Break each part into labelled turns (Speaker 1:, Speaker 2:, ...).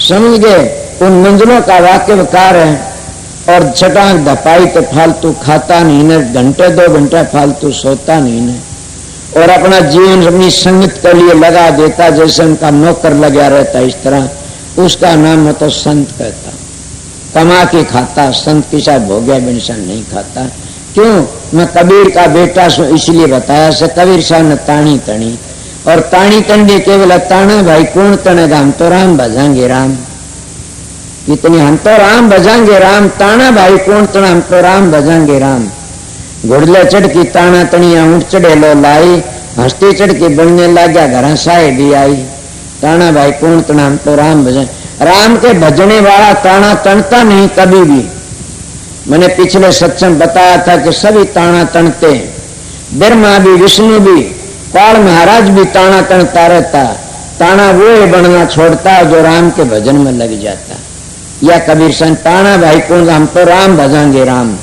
Speaker 1: समझ गए। उन मंजिलों का वाक्यकार है। और छटांग धपाई तो फालतू खाता नहीं न, घंटे 2 घंटे फालतू सोता नहीं न, और अपना जीवन अपनी संगत के लिए लगा देता जैसे उनका नौकर लगा रहता। इस तरह उसका नाम है तो संत कहता। कमा के खाता, संत के साथ भोग्या बिनसन नहीं खाता। क्यों? मैं कबीर का बेटा सो इसलिए बताया से। कबीर साहब ने ताणी तणी, और ताणी तंडी केवल ताना भाई कौन तनेगा, हम तो राम भजाएंगे राम। इतनी हम तो राम भजाएंगे राम, ताना भाई कौन तना, हम तो राम भजाएंगे राम। घुड़ले चढ़ की ताना तनिया ऊँट चढ़े लो लाई, हंसती चढ़ के बनने लगा घर साए भी आई। ताना भाई कौन तना, हम तो राम भजाए। राम के भजने वाला ताना तनता नहीं कभी भी। मैंने पिछले सत्संग बताया था कि सभी ताना तनते हैं। ब्रह्मा भी, विष्णु भी, काल महाराज भी ताना तनता रहता। ताना वो है बनना छोड़ता है जो राम के भजन में लग जाता। या कबीर सन ताना भाई कौन, हम तो राम भजाएंगे राम।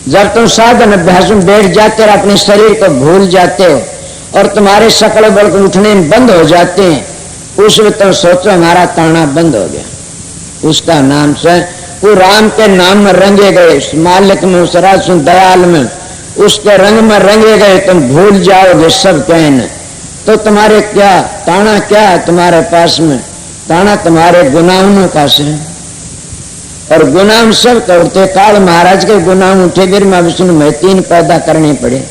Speaker 1: जब तुम साधन अभ्यास में बैठ जाते और अपने शरीर को भूल जाते हो और तुम्हारे सकल बल को उठने बंद हो जाते हैं, उस वक्त तुम सोचो हमारा ताना बंद हो गया। उसका नाम से वो राम के नाम में रंगे गए, उस मालिक में, उस राज दयाल में, उसके रंग में रंगे गए। तुम भूल जाओगे सब कहने तो तुम्हारे क्या ताना क्या है तुम्हारे पास में? ताना तुम्हारे गुनाहों का से। और गुनाह सब करते। काल महाराज के गुनाह उठे, ब्रह्मा विष्णु में 3 पैदा करने पड़े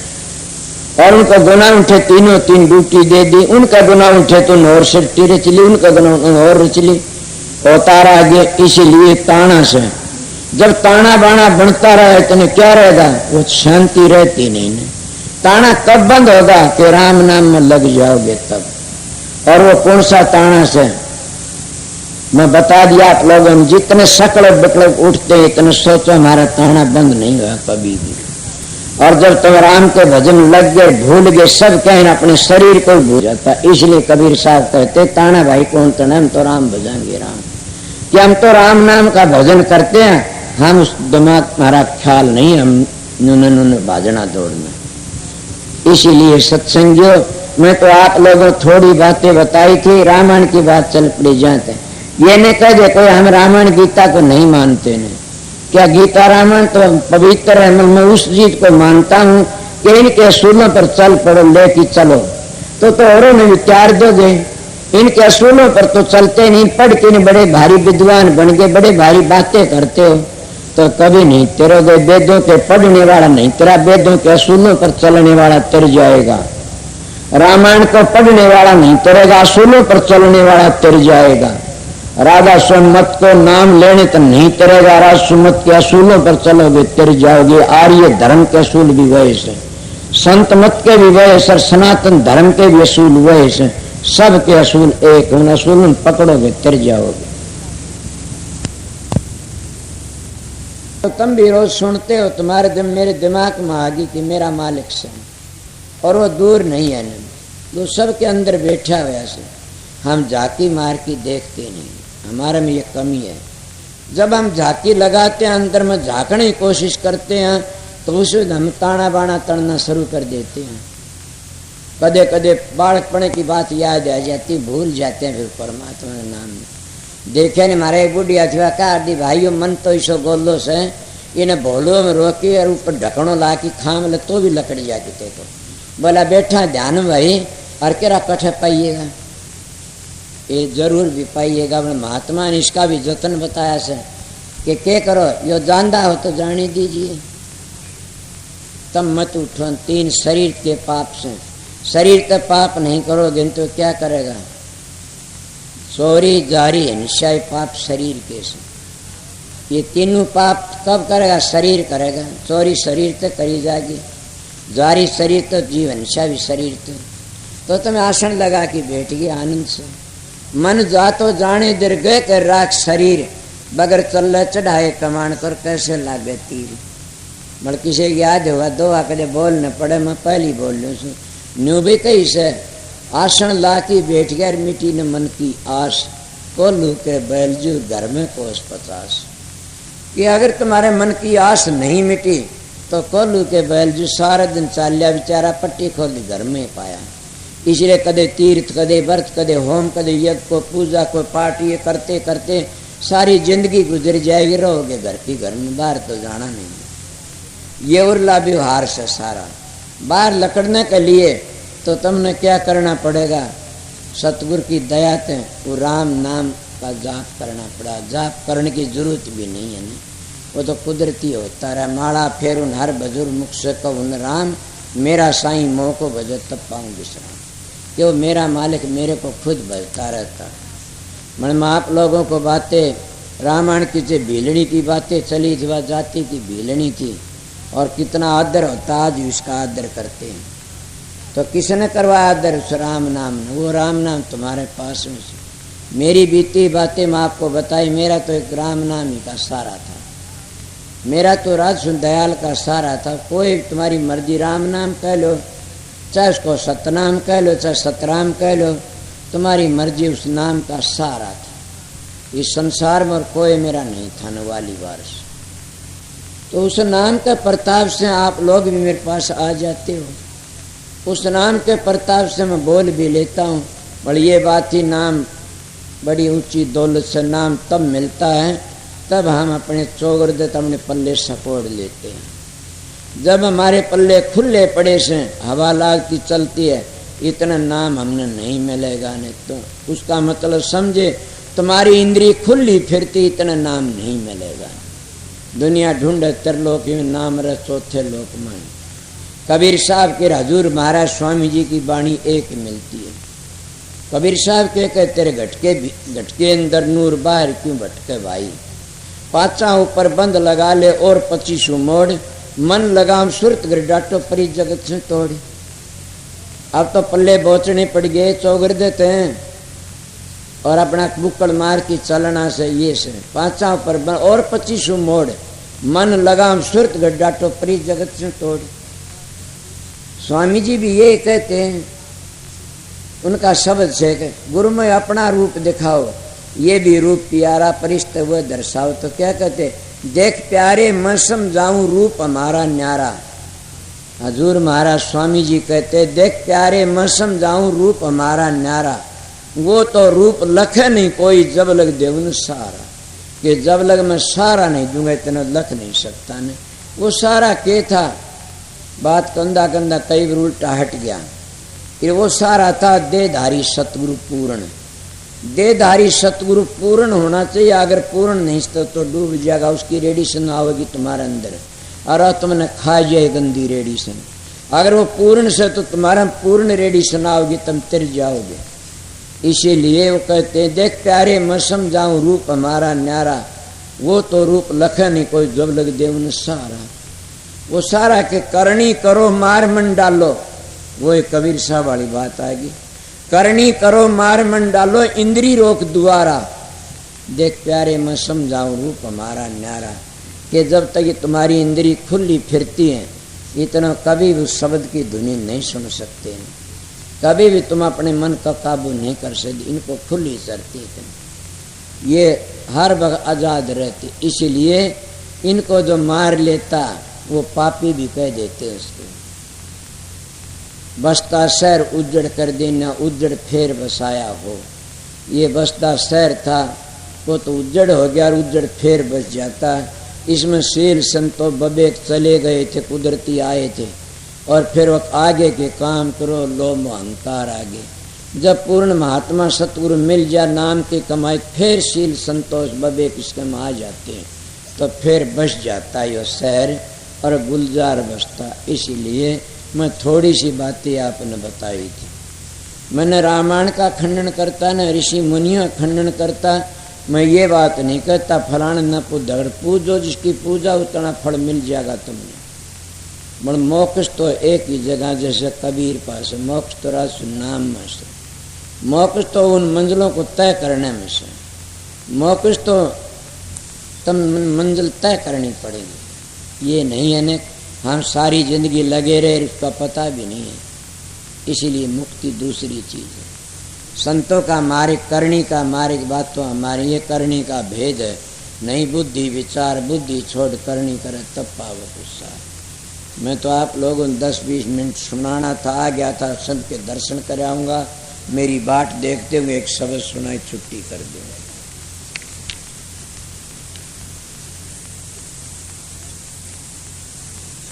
Speaker 1: और उनका गुनाह उठे, तीनों 3 ड्यूटी दे दी। उनका गुनाह उठे तो और सृष्टि रचली, उनका गुनाह और रचली अवतार आ गए। इसीलिए ताना से जब ताना बाना बनता रहे तो क्या रहेगा? वो शांति रहती नहीं ने। ताना कब बंद होगा? कि राम नाम में लग जाओगे तब। और वो कौन सा ताना से मैं बता दिया आप लोगों ने। जितने सकल बकल उठते इतने सोचो हमारा ताना बंद नहीं हुआ कभी भी। और जब तुम राम के भजन लग गए, भूल गए सब कहना, अपने शरीर को भूल जाता। इसलिए कबीर साहब कहते ताना भाई कौन तना, हम तो राम भजाएंगे राम। कि हम तो राम नाम का भजन करते हैं, हम उस दिमाग हमारा ख्याल नहीं, हम नुन भाजना दौड़ना। इसीलिए सत्संगियों मैं तो आप लोगों थोड़ी बातें बताई थी, रामायण की बात चल पड़ी जाते। ये नहीं कह दे कोई हम रामायण गीता को नहीं मानते नहीं। क्या गीता रामायण तो पवित्र है, मैं उस चीज को मानता हूँ कि इनके असूलों पर चल पड़ो, लेके चलो तो औरों ने विचार दोगे। इनके असूलों पर तो चलते नहीं, पढ़ के नहीं बड़े भारी विद्वान बन गए, बड़े भारी बातें करते हो तो कभी नहीं तेरोगे। वेदों के पढ़ने वाला नहीं तेरा, वेदों के असूलों पर चलने वाला तर जाएगा। रामायण को पढ़ने वाला नहीं तेरेगा, असूलों पर चलने वाला तर जाएगा। राधा सुमत को नाम लेने तो नहीं तेरेगा, राधा सुमत के असूलों पर चलोगे तर जाओगे। आर्य धर्म के असूल भी वही से, संत मत के भी वही से, सनातन धर्म के भी असूल वही से, सबके असूल एक। उन असूल में पकड़ोगे तर जाओगे। तो तुम भी रोज सुनते हो, तुम्हारे मेरे दिमाग में आ गई कि मेरा मालिक से, और वो दूर नहीं है, वो सबके अंदर बैठा हुआ से। हम झांकी मार के देखते नहीं, हमारे में ये कमी है। जब हम झांकी लगाते हैं, अंदर में झांकने की कोशिश करते हैं, तो उस वक्त हम ताना बाना तड़ना शुरू कर देते हैं। कदे कदे बालकपने की बात याद आ जाती, भूल जाते हैं फिर परमात्मा के नाम में। देखे ने मारे बुढ़िया थी का दी भाइयों मन तो इसो गोलो से इन्हें भोलो में रोकी और ऊपर ढकनो ला की खाम ले तो भी लकड़ी जाती थे। तो बोला बैठा ध्यान भाई और केरा कठे पाइएगा, ये जरूर भी पाइएगा। महात्मा ने इसका भी जतन बताया से कि क्या करो, यो जानदा हो तो जाने दीजिए, तब मत उठो। 3 शरीर के पाप से, शरीर के पाप नहीं करोगे तो क्या करेगा? चोरी जारी हिंसा पाप शरीर के से। ये तीनों पाप कब करेगा? शरीर करेगा। चोरी शरीर तो करी जाएगी, जारी शरीर तो, जीव हिंसा भी शरीर तो तुम्हें आसन लगा के बैठ गए आनंद से। मन जातो जाने दर गए कर राख शरीर, बगर चल चढ़ाए कमान कर कैसे लागे तीर। मल किसी याद होगा 2 आंकड़े बोलने पड़े, मैं पहली बोल लूँ सु न्यू भी कही से आसन ला के बैठ गया, मिट्टी ने मन की आस, कोल्लू के बैलजू घर में कोस 50। कि अगर तुम्हारे मन की आस नहीं मिटी तो कोल्लू के बैलजू सारा दिन चालिया बेचारा पट्टी खोली घर में पाया। इसलिए कदे तीर्थ, कदे व्रत, कदे होम, कदे यज्ञ, को पूजा, को पाठ, ये करते करते सारी जिंदगी गुजर जाएगी। रहोगे घर की घर में, बाहर तो जाना नहीं। ये उर्ला व्यवहार से सारा बाहर लकड़ने के लिए तो तुमने क्या करना पड़ेगा? सतगुरु की दया से वो राम नाम का जाप करना पड़ा। जाप करने की जरूरत भी नहीं है ना, वो तो कुदरती होता रहा। माला फेरुन हर बजुर मुख से कहून राम, मेरा साईं मोह को भजो तब पाऊँ विश्राम। कि वो मेरा मालिक मेरे को खुद भजता रहता। मन में आप लोगों को बातें रामायण की जो भीलनी की बातें चली थी, वह जाति की भीलनी थी और कितना आदर होता, आज इसका आदर करते हैं। तो किसने करवाया आदर? उस राम नाम ने। वो राम नाम तुम्हारे पास में से मेरी बीती बातें मैं आपको बताई। मेरा तो एक राम नाम ही का सारा था, मेरा तो राजसुन दयाल का सारा था। कोई तुम्हारी मर्जी राम नाम कह लो, चाहे उसको सतनाम कह लो, चाहे सतराम कह लो, तुम्हारी मर्जी, उस नाम का सारा था। इस संसार में और कोई मेरा नहीं था न वाली वारिस। तो उस नाम के प्रताप से आप लोग भी मेरे पास आ जाते हो। उस नाम के प्रताप से मैं बोल भी लेता हूँ। बड़ी ये बात ही, नाम बड़ी ऊंची दौलत से नाम तब मिलता है तब हम अपने चौगर्दत अपने पल्ले सपोड़ लेते हैं। जब हमारे पल्ले खुले पड़े से हवा लागती चलती है, इतना नाम हमने नहीं मिलेगा। नहीं तो उसका मतलब समझे तुम्हारी इंद्री खुली फिरती, इतना नाम नहीं मिलेगा। दुनिया ढूंढे त्रिलोक में, नाम रह चौथे लोक में। कबीर साहब के हजूर महाराज स्वामी जी की वाणी एक मिलती है। कबीर साहब के कहते तेरे घटके अंदर नूर, बाहर क्यों भटके भाई। पाचा ऊपर बंद लगा ले और 25 मोड़, मन लगाम सुरत गर डाटो परी जगत से तोड़ी। अब तो पल्ले बोचने पड़ गए, चौगर देते हैं और अपना बुक्कड़ मार की चलना से ये से पाचा ऊपर बंद और 25 मोड़, मन लगाम सुरत गर डाटो परी जगत से तोड़ी। स्वामी जी भी ये कहते हैं, उनका शब्द से गुरु में अपना रूप दिखाओ, ये भी रूप प्यारा परिष्ट हुए दर्शाओ। तो क्या कहते? देख प्यारे मैं समझाऊं रूप हमारा न्यारा। हजूर महाराज स्वामी जी कहते देख प्यारे मैं समझाऊं रूप हमारा न्यारा। वो तो रूप लखे नहीं कोई, जब लग देवन सारा। कि जब लग मैं सारा नहीं दूंगा इतना लख नहीं सकता ने। वो सारा के था, बात कंधा कंधा कई बार उल्टा हट गया। फिर वो सारा था देहधारी सतगुरु पूर्ण। देहधारी सतगुरु पूर्ण होना चाहिए। अगर पूर्ण नहीं तो डूब जाएगा, उसकी रेडिएशन आवेगी तुम्हारे अंदर और तुमने खा जाए गंदी रेडिएशन। अगर वो पूर्ण से तो तुम्हारा पूर्ण रेडिएशन आओगी, तुम तिर जाओगे। इसीलिए वो कहते हैं देख प्यारे मैं समझाऊं रूप हमारा न्यारा। वो तो रूप लखे नहीं कोई, जब लग दे उन सारा। वो सारा के करनी करो मार मन डालो, वो एक कबीर साहब वाली बात आएगी। करनी करो मार मन डालो, इंद्री रोक द्वारा। देख प्यारे मैं समझाऊं रूप हमारा न्यारा। कि जब तक ये तुम्हारी इंद्री खुली फिरती है, इतना कभी भी उस शब्द की धुनी नहीं सुन सकते हैं। कभी भी तुम अपने मन का काबू नहीं कर सकते। इनको खुली चलती है, ये हर वक्त आजाद रहते। इसलिए इनको जो मार लेता वो पापी भी कह देते उसको। बसता शहर उजड़ कर देना, उजड़ फेर बसाया हो। ये बसता शहर था, वो तो उजड़ हो गया और उजड़ फेर बस जाता। इसमें शील संतो बबेक चले गए थे, कुदरती आए थे और फिर वो आगे के काम करो, लोभ अहंकार आगे। जब पूर्ण महात्मा सतगुरु मिल जाए, नाम की कमाई, फिर शील संतोष बबेक इसके में आ जाते हैं, तो फिर बस जाता है ये शहर और गुलजार बसता। इसीलिए मैं थोड़ी सी बातें आपने बताई थी। मैंने रामायण का खंडन करता न ऋषि मुनियों का खंडन करता। मैं ये बात नहीं कहता फलाना न पूजो, पूजो जिसकी पूजा उतना फल मिल जाएगा तुमने। मगर मोक्ष तो एक ही जगह, जैसे कबीर पास मोक्ष तो राज नाम में से। मोक्ष तो उन मंजिलों को तय करने में से। मोक्ष तो तुम मंजिल तय करनी पड़ेगी। ये नहीं है न हम सारी जिंदगी लगे रहे, उसका पता भी नहीं है। इसीलिए मुक्ति दूसरी चीज है। संतों का मार्ग, करनी का मार्ग, बात तो हमारी ये करनी का भेद है। नहीं बुद्धि विचार, बुद्धि छोड़ करनी करे तब पावत उत्साह। मैं तो आप लोगों ने 10-20 मिनट सुनाना था, आ गया था, संत के दर्शन कर आऊँगा, मेरी बाट देखते हुए एक शब्द सुनाई छुट्टी कर दूँगा।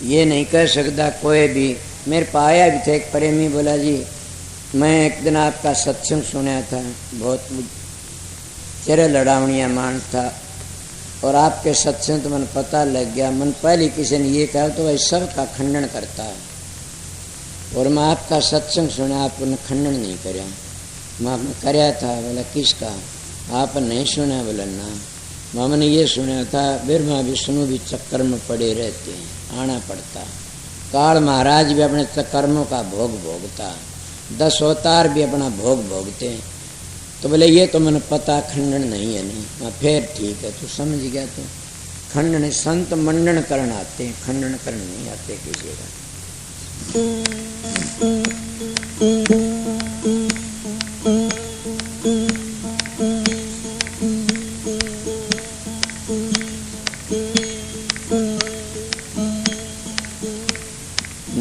Speaker 1: ये नहीं कह सकता कोई भी। मेरे पाया भी थे एक प्रेमी, बोला जी मैं एक दिन आपका सत्संग सुना था, बहुत चेहरे लड़ावनिया मान था, और आपके सत्संग तो मन पता लग गया। मन पहले किसी ने ये कहा तो वह सब का खंडन करता है, और मैं आपका सत्संग सुना, आपने खंडन नहीं कराया। मैं आपने कराया था, बोला किसका? आप नहीं सुना? बोला ना, मैंने ये सुना था, बिरमा विष्णु भी चक्कर में पड़े रहते हैं, आना पड़ता। काल महाराज भी अपने कर्मों का भोग भोगता, 10 अवतार भी अपना भोग भोगते हैं। तो बोले ये तो मैंने पता, खंडन नहीं है। नहीं, मैं फिर ठीक है, तू समझ गया। तो खंडन संत मंडन करना आते हैं, खंडन करने नहीं आते किसी का।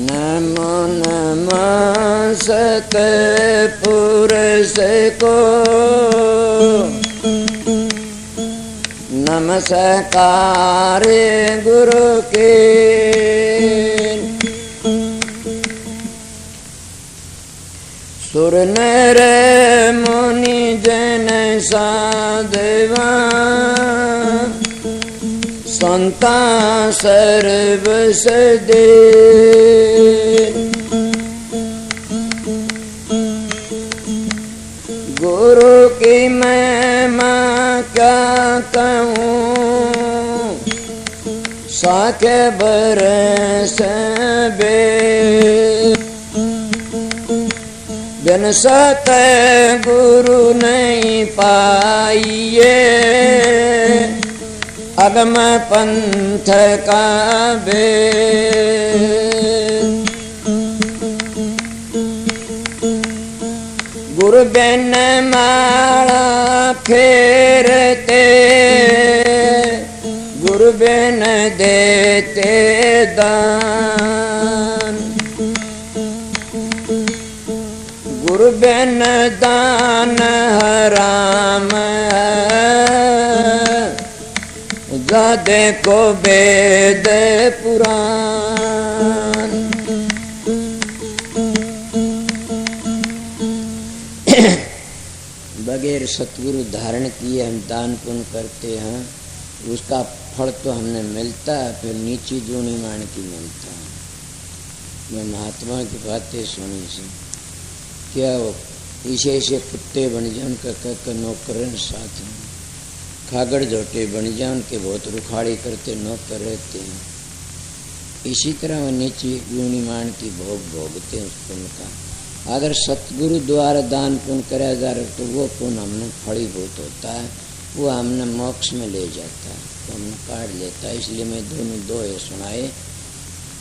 Speaker 1: नमो नमः सतपुरुष को, नमस्कार गुरु के। सुर नर मुनि जन साधवा, संता सर्व सदे। गुरु की महिमा क्या कहूँ, साके बरस बे। बिन सत गुरु नहीं पाइए, अगम पंथ का भेद। गुरु बिन माला फेरते, गुरु बिन देते दान। गुरु बिन दान हराम है, जा देखो वेद पुराण। बगैर सतगुरु धारण किए हम दान पुण्य करते हैं, उसका फल तो हमने मिलता है, फिर नीची जूनी मान की मिलता है। मैं महात्मा की बातें सुनी से क्या वो ऐसे ऐसे कुत्ते बन जाए, उनका कहकर नौकरन साथ हैं, खागड़ झोटे बन जाए, उनके बहुत रुखाड़ी करते नौकर रहते हैं। इसी तरह वो नीची जूनी मान की भोग भोगते हैं उस पुण्य का। अगर सतगुरु द्वारा दान पुण्य कराया जा रहा तो वो पुण्य हमने फलीभूत होता है, वो हमने मोक्ष में ले जाता है, तो हमने काट लेता है। इसलिए मैं दोनों दोहे सुनाए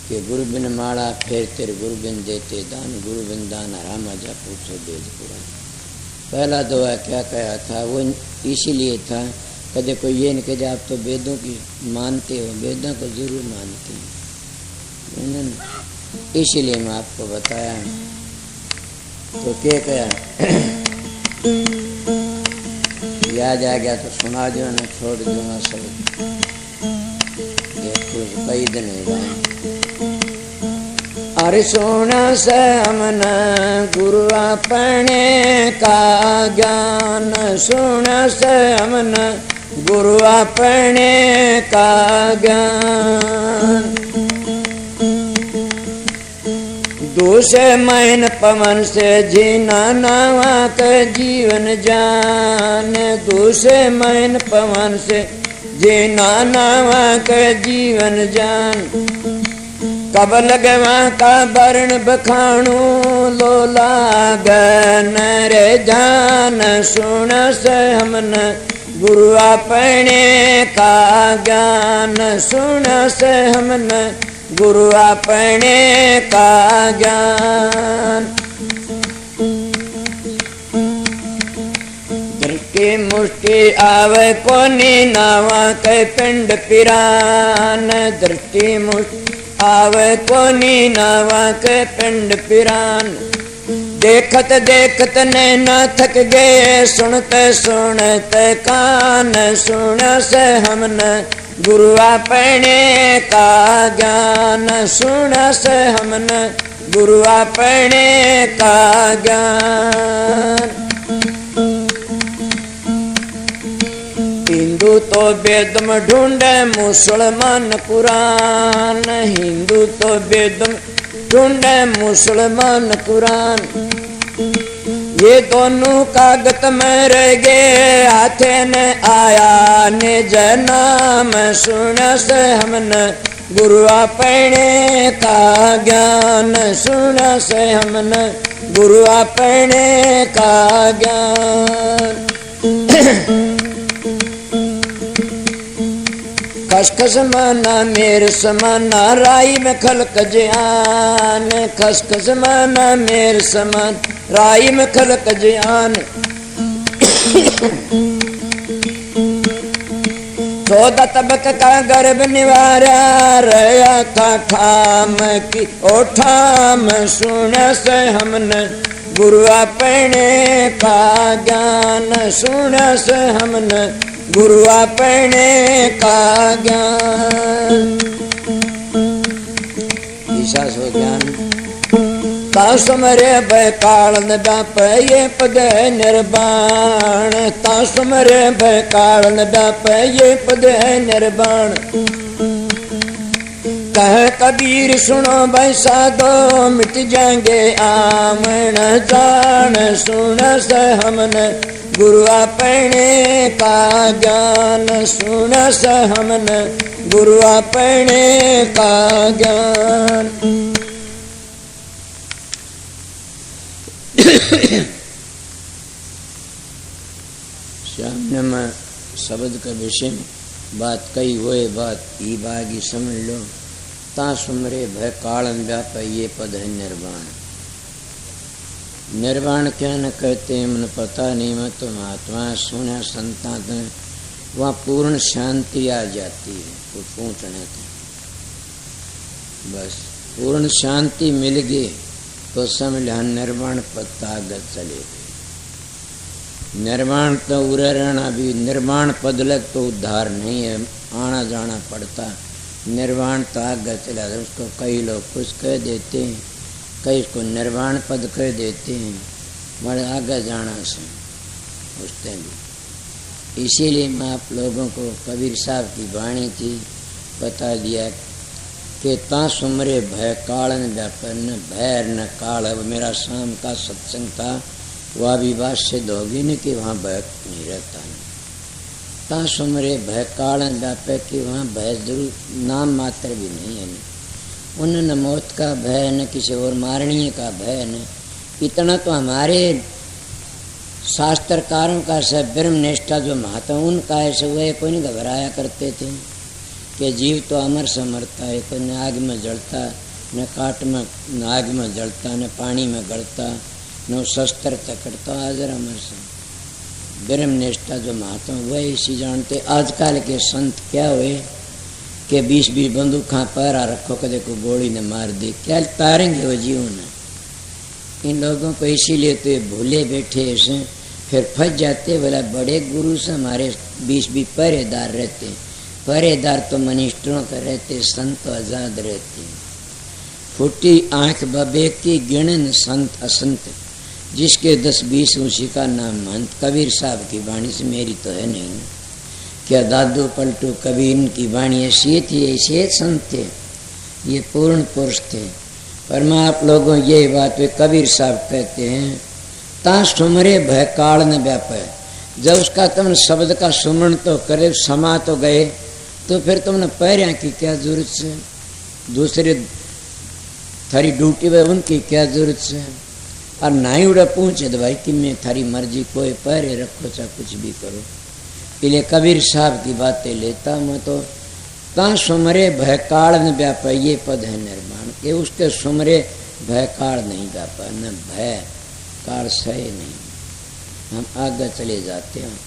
Speaker 1: कि गुरु बिन माला फेर तेरे, गुरु बिन देते दान, गुरु बिन दान हरामा जा पूछो वेद पुराण। पहला दोहा क्या कहा था, वो इसीलिए था, कदे कोई ये नहीं कहे आप तो वेदों की मानते हो, वेदों को जरूर मानते हैं, इसीलिए मैं आपको बताया। तो क्या कहा, याद आ गया तो सुना दो, ना छोड़ दूंगा सब, कुछ कई दिन हुआ। अरे सोना से हमने गुरु अपने का ज्ञान, सोना से हमने गुरु अपने का ज्ञान। दूसरे मैन पवन से जीना नावा के जीवन जान, दूसरे मैन पवन से जीना नावा के जीवन जान। कब लगवा का वर्ण बखाणू लोला गन रे जान, सुन से हमने गुरु अपने का ज्ञान, सुन से हमने गुरु अपने का ज्ञान। दृष्टि मुष्टि आवे कोनी नावा के पिंड पिरान, दृष्टि मुष्टि आवे कोनी नावा के पिंड पिरान। देखत देखत नैना थक गए, सुनते सुनते कान, सुन से हमने गुरु अपने का ज्ञान, सुन से हमने गुरु अपने का ज्ञान। हिंदू तो वेद में ढूंढे मुसलमान कुरान, हिंदू तो वेद में ढूंढे मुसलमान कुरान। ये दोनों कागज में रह गए, हाथे ने आया निज नाम, सुन से हमने गुरु अपने का ज्ञान, सुन से हमने गुरु अपने का ज्ञान। खसखस माना मेर समाना, राई में खलक ज्ञान, खसखस माना मेर समान, राई में खलक ज्ञान। 14 तबक का गर्भ निवारा, रया था ठाम की ओ ठाम, सुन से हमने गुरु अपने का ज्ञान, सुन से हमने गुरु अपने का ज्ञान। ईशा सो ज्ञान तासुमरे भय काल डाप, ये पद है निर्वाण, तासुमरे भय काल डाप, ये पद है निर्वाण। कह कबीर सुनो भाई साधो, मिट जाएंगे आमन जान, सुन से हमने गुरु अपने का ज्ञान, सुन से हमने गुरु अपने का ज्ञान। सामने में शब्द का विषय बात कही हुए बात ई बागी समझ लो। ता सुमरे भय कालन व्याप, ये पद है निर्वाण। निर्वाण क्या न कहते हैं मन पता नहीं, मैं तो महात्मा सुना संता वहाँ पूर्ण शांति आ जाती है। तो पूछने थे बस पूर्ण शांति मिल गई तो समझ लिया निर्वाण पद आगे चले गए। निर्वाण तो उड़ना भी निर्वाण पद लग तो उद्धार नहीं है, आना जाना पड़ता। निर्वाण तो आगे चला, उसको कई लोग कुछ कह देते हैं, कई इसको निर्वाण पद कह देते हैं, बड़े आगे जाना से उसते भी। इसीलिए मैं आप लोगों को कबीर साहब की वाणी थी बता दिया कि ता सुमरे भय काल न व्यापर, न भय न काल। अब मेरा शाम का सत्संग था, वह भी बात सिद्ध होगी न कि वहाँ भय नहीं रहता। ता सुमरे भय काल न व्यापर कि वहाँ भय जरूर नाम मात्र भी नहीं है। उन न मौत का भय, न किसी और मारणीय का भय, न इतना तो हमारे शास्त्रकारों का सब ब्रह्म निष्ठा जो महात्मा उनका ऐसे हुए कोई नहीं घबराया करते थे कि जीव तो अमर से मरता है, कोई न आग में जलता, न काट में न आग में जलता, न पानी में गलता, न शस्त्र चकड़ता, हाजिर अमर से ब्रह्म निष्ठा जो महात्मा वह इसी जानते। आजकल के संत क्या हुए कि 20-20 बंदूक खा पैरा रखो कदे को गोली ने मार दी, क्या तारेंगे वो जीवन। इन लोगों को इसीलिए तो ये भूले बैठे ऐसे फिर फंस जाते। बोला बड़े गुरु से हमारे 20-20 पहरेदार रहते, पहरेदार तो मनिष्ठरों का रहते, संत आजाद रहते। फूटी आंख बबे की गिणन संत असंत, जिसके 10-20 उसी का नाम महंत। कबीर साहब की वाणी से मेरी तो है नहीं, क्या दादू पलटू कबीर की वाणी ऐसी थी, ऐसे संत थे, ये पूर्ण पुरुष थे। पर मैं आप लोगों ये बात वे कबीर साहब कहते हैं ता सुमरे भय काल न व्यापे। जब उसका तुमने शब्द का सुमरण तो करे, समा तो गए, तो फिर तुमने पैरिया की क्या जरूरत से, दूसरे थारी ड्यूटी में उनकी क्या जरूरत से। और नाई उड़ा पूछे तो भाई कि मैं थारी मर्जी, कोई पैरे रखो चाहे कुछ भी करो। इसलिए कबीर साहब की बातें लेता मैं तो ता सुमरे भय काल न व्यापा, ये पद है निर्माण के उसके सुमरे भय काल नहीं व्यापा, न भय काल सहे नहीं। हम आगे चले जाते हैं,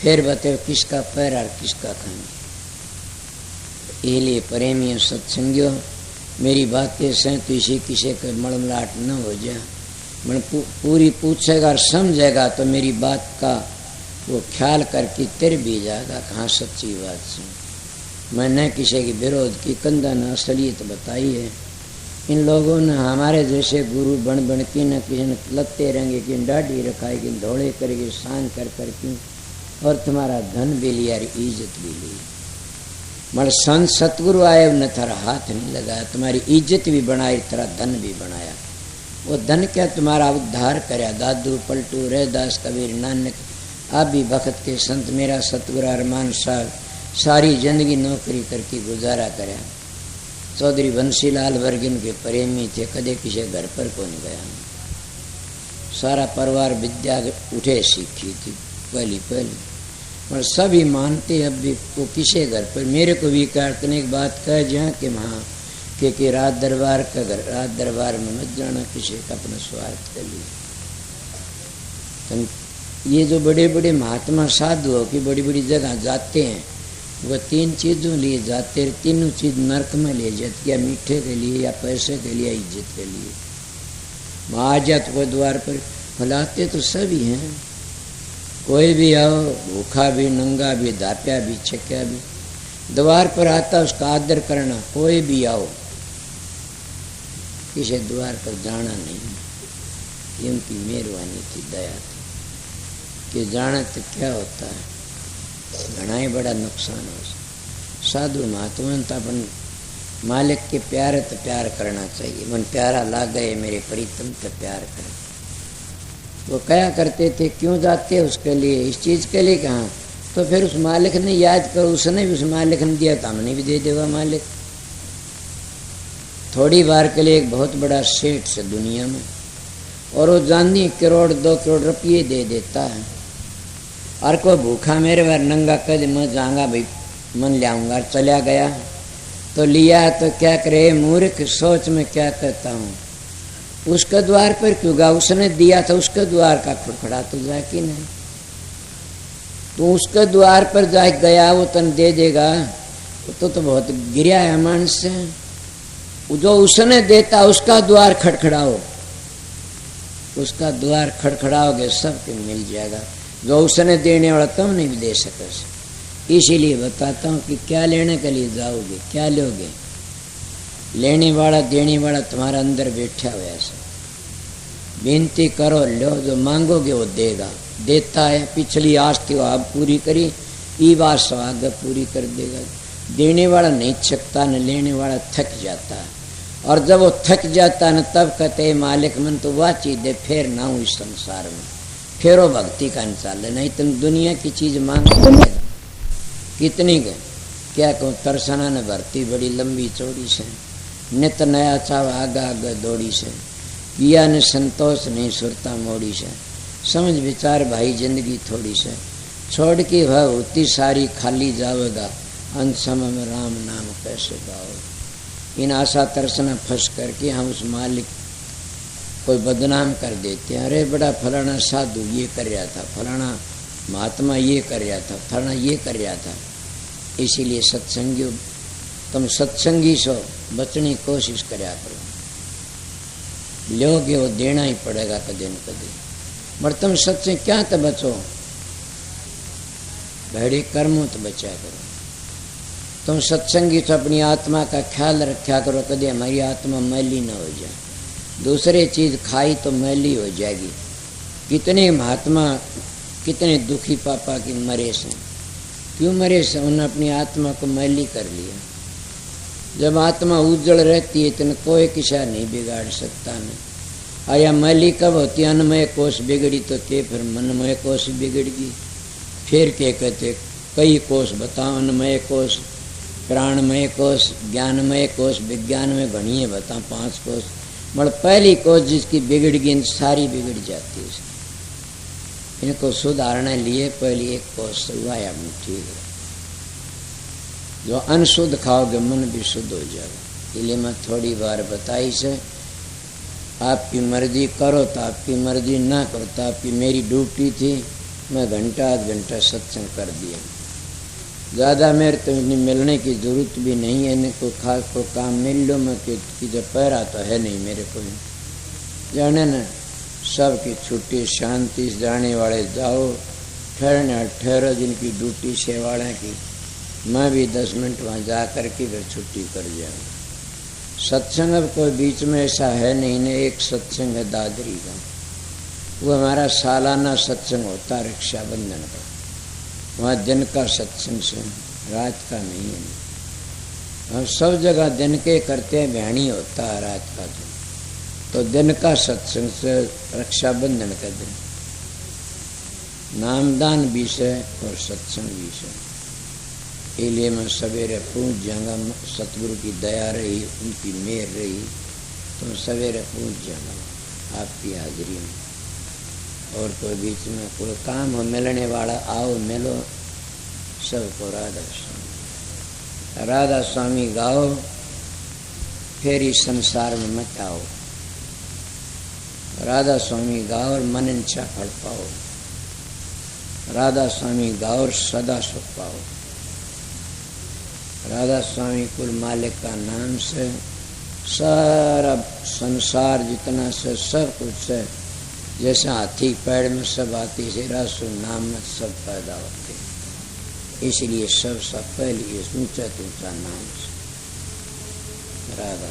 Speaker 1: फिर बताओ किसका पैर और किसका खाने। इसलिए प्रेमियों सत्संगियों मेरी बातें से किसी किसी का मड़मलाट न हो जाए। मैं पूरी पूछेगा और समझेगा तो मेरी बात का वो ख्याल करके तिर भी जाएगा। कहाँ सच्ची बात सुन। मैंने किसी की विरोध की कंधा न असलियत बताई है। इन लोगों ने हमारे जैसे गुरु बन बन की न किसी ने लत्ते रंगे की डाढ़ी रखाएगी, धोड़े करेगी, शान कर करके, और तुम्हारा धन भी लिया, इज्जत भी ली। मगर संत सतगुरु आए न थारा हाथ नहीं लगाया, तुम्हारी इज्जत भी बनाई, तेरा धन भी बनाया। वो धन क्या तुम्हारा उद्धार करया। दादू पलटू रैदास कबीर नानक आप भी भक्त के संत मेरा सतगुरु अरमान साहब सारी जिंदगी नौकरी करके गुजारा करया। चौधरी बंसीलाल वर्गिन के प्रेमी थे, कदे किसी घर पर कौन गया। सारा परिवार विद्या उठे सीखी थी पहली पर सभी मानते अब भी वो किसे घर पर। मेरे को भी कार्तने एक बात कह जहाँ कि वहाँ कि रात दरबार का घर, रात दरबार में मत जाना, किसी का अपना स्वार्थ कर लिया। तो ये जो बड़े बड़े महात्मा साधु हो कि बड़ी बड़ी जगह जाते हैं, वो तीन चीज़ों लिए जाते हैं। तीनों चीज़ नरक में ले जाती, या मीठे के लिए, या पैसे के लिए, या इज्जत के लिए। वहाँ आ जात वो द्वार पर फैलाते तो सभी हैं। कोई भी आओ, भूखा भी, नंगा भी, दाप्या भी, छक्या भी, द्वार पर आता उसका आदर करना। कोई भी आओ, किसी द्वार पर जाना नहीं। ये उनकी मेहरबानी थी, दया थी कि जाना तो क्या होता है, घना ही बड़ा नुकसान हो। साधु महात्मा तो अपन मालिक के प्यारे तो प्यार करना चाहिए। मन प्यारा लाग गए मेरे प्रीतम तो प्यार करें। वो क्या करते थे, क्यों जाते उसके लिए, इस चीज़ के लिए। कहाँ तो फिर उस मालिक ने याद करो, उसने भी उस मालिक ने दिया तो हमने भी दे देगा मालिक। थोड़ी बार के लिए एक बहुत बड़ा सेठ से दुनिया में, और वो जानी करोड़ 2 करोड़ रुपये दे देता है। और कोई भूखा मेरे बार नंगा कद मैं जाऊँगा भाई, मन लाऊंगा, चला गया तो लिया तो क्या करे मूर्ख, सोच में क्या कहता हूँ। उसके द्वार पर क्यों गा, उसने दिया था, उसके द्वार का खड़खड़ा तो जाए कि नहीं। तो उसके द्वार पर जाए गया, वो तन दे देगा तो बहुत गिरा है मानस से। जो उसने देता उसका द्वार खड़खड़ाओ, उसका द्वार खड़खड़ाओगे सबके मिल जाएगा। जो उसने देने वाला तुम नहीं भी दे सके। इसीलिए बताता हूँ कि क्या लेने के लिए जाओगे, क्या लोगे। लेने वाला देने वाला तुम्हारा अंदर बैठा हुआ है। बेनती करो, लो, जो मांगोगे वो देगा, देता है। पिछली आस थी वो आप पूरी करी, ई बात आगे पूरी कर देगा। देने वाला नहीं थकता, न लेने वाला थक जाता है। और जब वो थक जाता न तब कहते मालिक मन तो वह चीज़ दे, फिर ना हूँ इस संसार में, फिर वो भक्ति का निचाल। नहीं तुम दुनिया की चीज़ मांग कितनी के क्या कहूँ। तरसना ने भर्ती बड़ी लंबी चौड़ी से, नित नया चाव आगा आगा दौड़ी से, किया ने संतोष नहीं सुरता मोड़ी से। समझ विचार भाई जिंदगी थोड़ी से, छोड़ के वह होती सारी खाली जावेगा, अंत समय में राम नाम कैसे गाओ। इन आशा तरसना फंस करके हम उस मालिक कोई बदनाम कर देते हैं। अरे बड़ा फलाना साधु ये कर रहा था, फलाना महात्मा ये कर रहा था, फलाना ये कर रहा था। इसीलिए सत्संगियों, तुम सत्संगी सो बचने की कोशिश करया करो। लोगे वो देना ही पड़ेगा कदे न कदे। मगर तुम सत्संग क्या तो बचो, भैड़ी कर्मों तो बचा करो। तुम सत्संगी तो अपनी आत्मा का ख्याल रखा करो, कदे हमारी आत्मा मैली न हो जाए। दूसरे चीज़ खाई तो मैली हो जाएगी। कितने महात्मा कितने दुखी पापा की मरे से, क्यों मरे से, उन्होंने अपनी आत्मा को मैली कर लिया। जब आत्मा उज्जवल रहती है तो कोई किसा नहीं बिगाड़ सकता न। आया मैली कब होती है, अन्नमय कोष बिगड़ी तो के फिर मनमय कोष बिगड़गी। फिर के कहते कई कोष बताओ, अन्नमय कोष, प्राणमय कोष, ज्ञानमय कोष, विज्ञान में गणिए बताओ 5 कोष। मगर पहली कोष जिसकी बिगड़ गई सारी बिगड़ जाती है। इनको सुधारने लिए पहले एक कोष हुआ या ठीक है। जो अनशुद्ध खाओगे मन भी शुद्ध हो जाएगा। इसलिए मैं थोड़ी बार बताई से, आपकी मर्जी करो तो आपकी मर्जी, ना करो तो आपकी। मेरी ड्यूटी थी, मैं घंटा आध घंटा सत्संग कर दिया। ज़्यादा मेरे तो मिलने की जरूरत भी नहीं है, इन्हें कोई खास को काम मिल लो मैं कि जब पैरा तो है नहीं मेरे को जाने न। सबकी छुट्टी शांति से जाने वाले जाओ, ठहरने ठहरो, जिनकी ड्यूटी से वाले की मैं भी 10 मिनट वहाँ जा कर के फिर छुट्टी कर जाऊँ। सत्संग अब कोई बीच में ऐसा है नहीं ने। एक सत्संग है दादरी का, वो हमारा सालाना सत्संग होता है रक्षाबंधन का। वहाँ दिन का सत्संग से, रात का नहीं है। हम सब जगह दिन के करते हैं, बहनी होता है रात का। तो दिन का सत्संग से रक्षाबंधन का दिन नामदान भी से और सत्संग भी से। इसलिए मैं सवेरे पहुँच जाऊँगा, सतगुरु की दया रही, उनकी मेहर रही तो सवेरे पहुँच जाऊँगा आपकी हाजिरी में। और कोई बीच में कोई काम हो मिलने वाला आओ मिलो सबको। राधा स्वामी राधा स्वामी गाओ, फिर इस संसार में मत आओ। राधा स्वामी गाओ और मन इच्छा फल पाओ। राधा स्वामी गाओ और सदा सुख पाओ। राधा स्वामी कुल मालिक का नाम से सारा संसार जितना से सब कुछ से, जैसे हाथी पैर में सब हाथी से रासु नाम में सब पैदा होते, इसलिए सब पहले ऊंचा ऊंचा नाम से। राधा